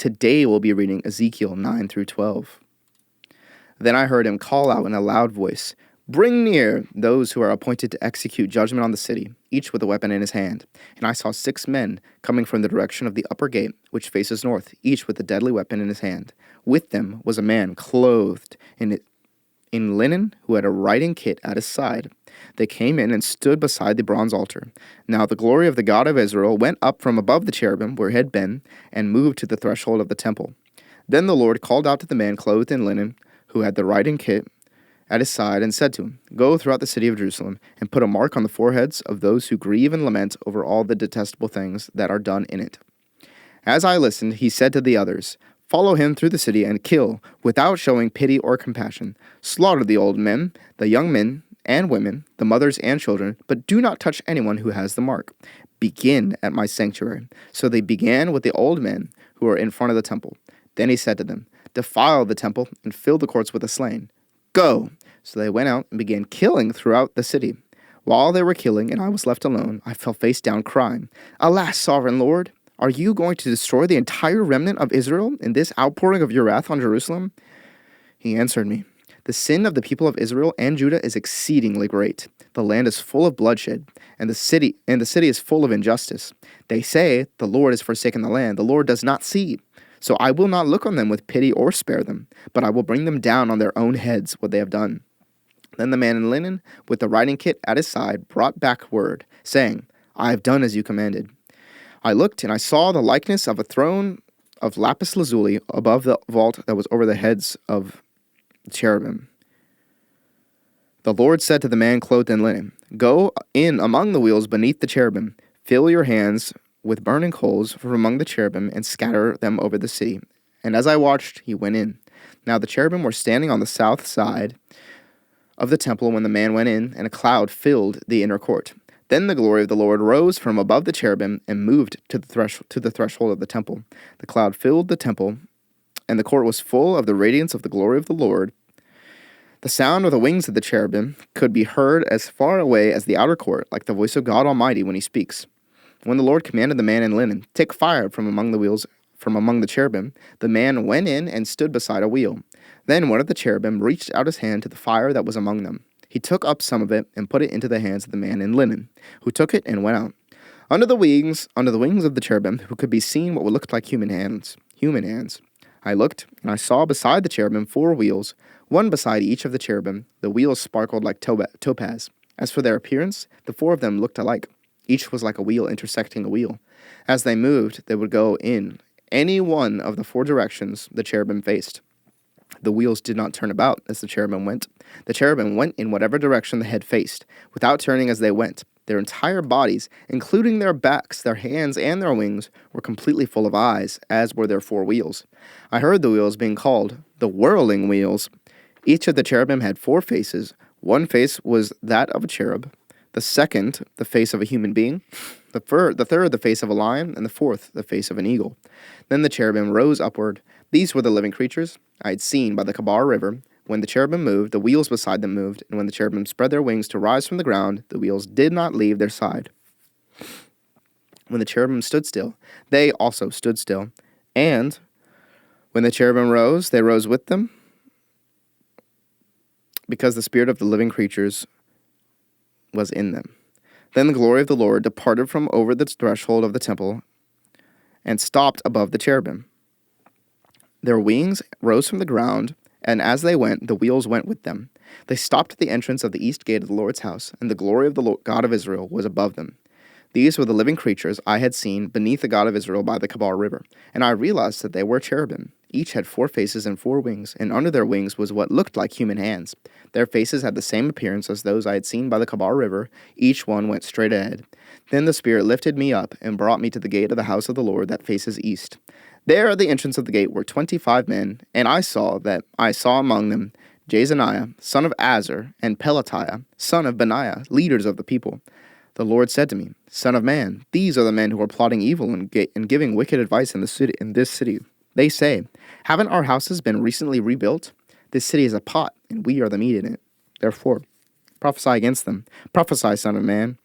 Today we'll be reading Ezekiel 9 through 12. Then I heard him call out in a loud voice, "Bring near those who are appointed to execute judgment on the city, each with a weapon in his hand." And I saw 6 men coming from the direction of the upper gate, which faces north, each with a deadly weapon in his hand. With them was a man clothed in linen, who had a writing kit at his side. They came in and stood beside the bronze altar. Now the glory of the God of Israel went up from above the cherubim where it had been, and moved to the threshold of the temple. Then the Lord called out to the man clothed in linen, who had the writing kit at his side, and said to him, "Go throughout the city of Jerusalem, and put a mark on the foreheads of those who grieve and lament over all the detestable things that are done in it." As I listened, he said to the others, "Follow him through the city and kill, without showing pity or compassion. Slaughter the old men, the young men and women, the mothers and children, but do not touch anyone who has the mark. Begin at my sanctuary." So they began with the old men who were in front of the temple. Then he said to them, "Defile the temple and fill the courts with the slain. Go!" So they went out and began killing throughout the city. While they were killing and I was left alone, I fell face down crying, "Alas, sovereign Lord! Are you going to destroy the entire remnant of Israel in this outpouring of your wrath on Jerusalem?" He answered me, "The sin of the people of Israel and Judah is exceedingly great. The land is full of bloodshed, and the city is full of injustice. They say, 'The Lord has forsaken the land. The Lord does not see.' So I will not look on them with pity or spare them, but I will bring them down on their own heads what they have done." Then the man in linen, with the writing kit at his side, brought back word, saying, "I have done as you commanded." I looked, and I saw the likeness of a throne of lapis lazuli above the vault that was over the heads of the cherubim. The Lord said to the man clothed in linen, "Go in among the wheels beneath the cherubim. Fill your hands with burning coals from among the cherubim, and scatter them over the city." And as I watched, he went in. Now the cherubim were standing on the south side of the temple when the man went in, and a cloud filled the inner court. Then the glory of the Lord rose from above the cherubim and moved to the threshold of the temple. The cloud filled the temple, and the court was full of the radiance of the glory of the Lord. The sound of the wings of the cherubim could be heard as far away as the outer court, like the voice of God Almighty when he speaks. When the Lord commanded the man in linen, "Take fire from among the wheels, from among the cherubim," the man went in and stood beside a wheel. Then one of the cherubim reached out his hand to the fire that was among them. He took up some of it and put it into the hands of the man in linen, who took it and went out. Under the wings of the cherubim, who could be seen what looked like human hands. I looked, and I saw beside the cherubim 4 wheels, one beside each of the cherubim. The wheels sparkled like topaz. As for their appearance, the 4 of them looked alike. Each was like a wheel intersecting a wheel. As they moved, they would go in any one of the 4 directions the cherubim faced. The wheels did not turn about as the cherubim went. The cherubim went in whatever direction the head faced, without turning as they went. Their entire bodies, including their backs, their hands, and their wings, were completely full of eyes, as were their 4 wheels. I heard the wheels being called the whirling wheels. Each of the cherubim had 4 faces. One face was that of a cherub, the second the face of a human being, the third the face of a lion, and the 4th the face of an eagle. Then the cherubim rose upward. These were the living creatures I had seen by the Kabar River. When the cherubim moved, the wheels beside them moved, and when the cherubim spread their wings to rise from the ground, the wheels did not leave their side. When the cherubim stood still, they also stood still, and when the cherubim rose, they rose with them, because the spirit of the living creatures was in them. Then the glory of the Lord departed from over the threshold of the temple and stopped above the cherubim. Their wings rose from the ground, and as they went, the wheels went with them. They stopped at the entrance of the east gate of the Lord's house, and the glory of the God of Israel was above them. These were the living creatures I had seen beneath the God of Israel by the Kabar River, and I realized that they were cherubim. Each had 4 faces and 4 wings, and under their wings was what looked like human hands. Their faces had the same appearance as those I had seen by the Kabar River. Each one went straight ahead. Then the Spirit lifted me up and brought me to the gate of the house of the Lord that faces east. There at the entrance of the gate were 25 men, and I saw among them Jezaniah, son of Azar, and Pelatiah, son of Benaiah, leaders of the people. The Lord said to me, "Son of man, these are the men who are plotting evil and giving wicked advice in this city. They say, 'Haven't our houses been recently rebuilt? This city is a pot, and we are the meat in it. Therefore, prophesy against them. Prophesy, son of man.'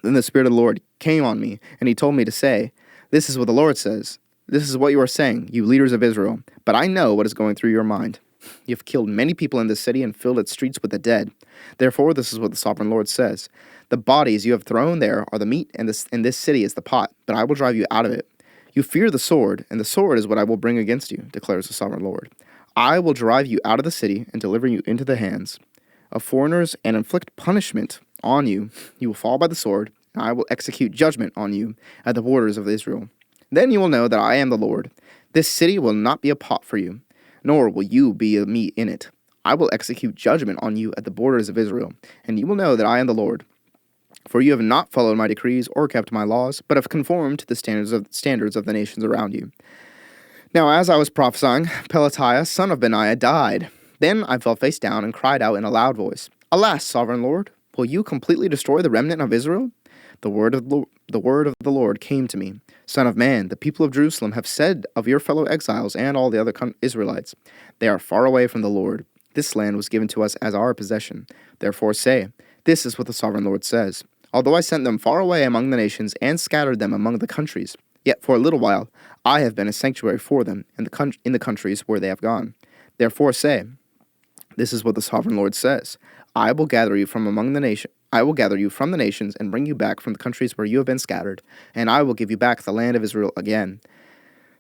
Then the Spirit of the Lord came on me, and he told me to say, 'This is what the Lord says. This is what you are saying, you leaders of Israel, but I know what is going through your mind. You have killed many people in this city and filled its streets with the dead. Therefore, this is what the sovereign Lord says. The bodies you have thrown there are the meat, and this city is the pot, but I will drive you out of it. You fear the sword, and the sword is what I will bring against you, declares the sovereign Lord. I will drive you out of the city and deliver you into the hands of foreigners and inflict punishment on you. You will fall by the sword, and I will execute judgment on you at the borders of Israel. Then you will know that I am the Lord. This city will not be a pot for you, nor will you be a meat in it. I will execute judgment on you at the borders of Israel, and you will know that I am the Lord. For you have not followed my decrees or kept my laws, but have conformed to the standards of the nations around you. Now as I was prophesying, Pelatiah, son of Benaiah, died. Then I fell face down and cried out in a loud voice, Alas, sovereign Lord, will you completely destroy the remnant of Israel? The word of the Lord came to me. Son of man, the people of Jerusalem have said of your fellow exiles and all the other Israelites, They are far away from the Lord. This land was given to us as our possession. Therefore say, This is what the sovereign Lord says. Although I sent them far away among the nations and scattered them among the countries, yet for a little while I have been a sanctuary for them in the countries where they have gone. Therefore say, This is what the sovereign Lord says. I will gather you from among the nations. I will gather you from the nations and bring you back from the countries where you have been scattered, and I will give you back the land of Israel again.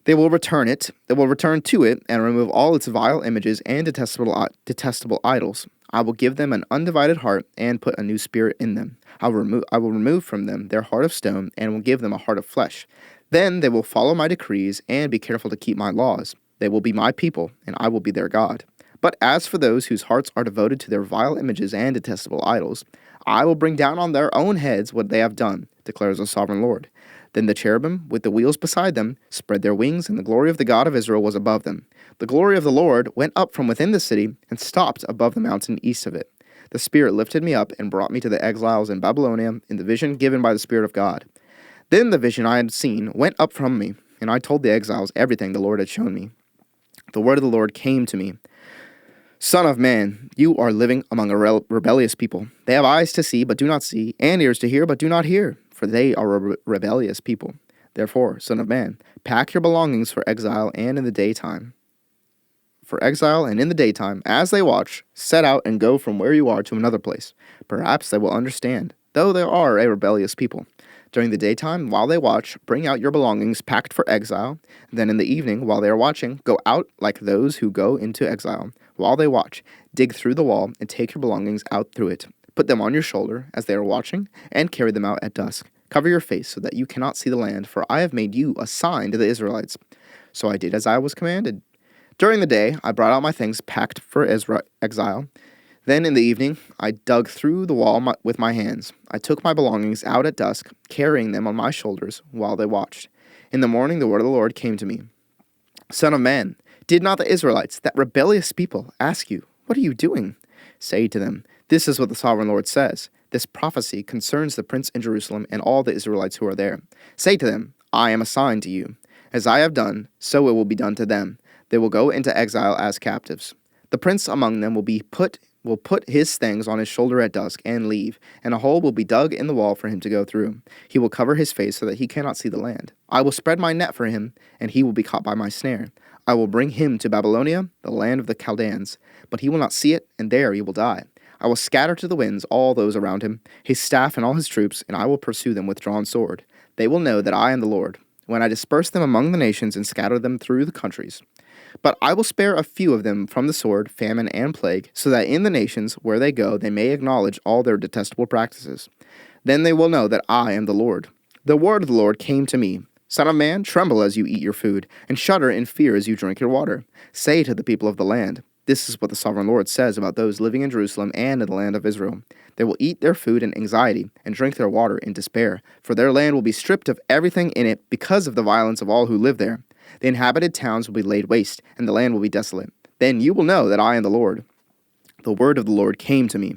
They will return to it, and remove all its vile images and detestable idols. I will give them an undivided heart and put a new spirit in them. I will remove from them their heart of stone and will give them a heart of flesh. Then they will follow my decrees and be careful to keep my laws. They will be my people, and I will be their God. But as for those whose hearts are devoted to their vile images and detestable idols, I will bring down on their own heads what they have done, declares the sovereign Lord. Then the cherubim, with the wheels beside them, spread their wings, and the glory of the God of Israel was above them. The glory of the Lord went up from within the city and stopped above the mountain east of it. The Spirit lifted me up and brought me to the exiles in Babylonia in the vision given by the Spirit of God. Then the vision I had seen went up from me, and I told the exiles everything the Lord had shown me. The word of the Lord came to me. Son of man, you are living among a rebellious people. They have eyes to see, but do not see, and ears to hear, but do not hear, for they are a rebellious people. Therefore, son of man, pack your belongings for exile and in the daytime. For exile and in the daytime, as they watch, set out and go from where you are to another place. Perhaps they will understand, though they are a rebellious people. During the daytime, while they watch, bring out your belongings packed for exile. Then in the evening, while they are watching, go out like those who go into exile. While they watch, dig through the wall and take your belongings out through it. Put them on your shoulder as they are watching, and carry them out at dusk. Cover your face so that you cannot see the land, for I have made you a sign to the Israelites. So I did as I was commanded. During the day, I brought out my things packed for exile. Then in the evening, I dug through the wall with my hands. I took my belongings out at dusk, carrying them on my shoulders while they watched. In the morning, the word of the Lord came to me. Son of man, did not the Israelites, that rebellious people, ask you, What are you doing? Say to them, This is what the sovereign Lord says. This prophecy concerns the prince in Jerusalem and all the Israelites who are there. Say to them, I am a sign to you. As I have done, so it will be done to them. They will go into exile as captives. The prince among them will put his things on his shoulder at dusk and leave, and a hole will be dug in the wall for him to go through. He will cover his face so that he cannot see the land. I will spread my net for him, and he will be caught by my snare. I will bring him to Babylonia, the land of the Chaldeans, but he will not see it, and there he will die. I will scatter to the winds all those around him, his staff and all his troops, and I will pursue them with drawn sword. They will know that I am the Lord, when I disperse them among the nations and scatter them through the countries. But I will spare a few of them from the sword, famine, and plague, so that in the nations where they go they may acknowledge all their detestable practices. Then they will know that I am the Lord. The word of the Lord came to me. Son of man, tremble as you eat your food, and shudder in fear as you drink your water. Say to the people of the land, This is what the sovereign Lord says about those living in Jerusalem and in the land of Israel. They will eat their food in anxiety and drink their water in despair, for their land will be stripped of everything in it because of the violence of all who live there. The inhabited towns will be laid waste, and the land will be desolate. Then you will know that I am the Lord. The word of the Lord came to me.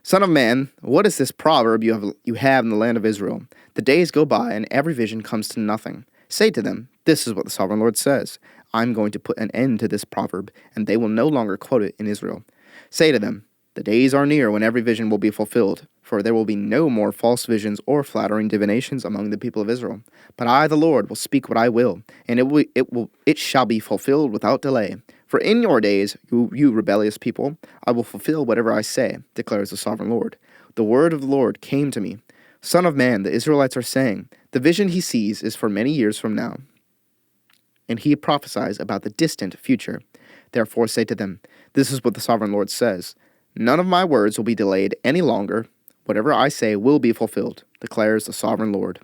Son of man, what is this proverb you have in the land of Israel? The days go by, and every vision comes to nothing. Say to them, This is what the sovereign Lord says. I'm going to put an end to this proverb, and they will no longer quote it in Israel. Say to them, The days are near when every vision will be fulfilled. For there will be no more false visions or flattering divinations among the people of Israel. But I, the Lord, will speak what I will, and it shall be fulfilled without delay. For in your days, you rebellious people, I will fulfill whatever I say, declares the sovereign Lord. The word of the Lord came to me. Son of man, the Israelites are saying, the vision he sees is for many years from now, and he prophesies about the distant future. Therefore say to them, this is what the sovereign Lord says. None of my words will be delayed any longer. Whatever I say will be fulfilled, declares the sovereign Lord.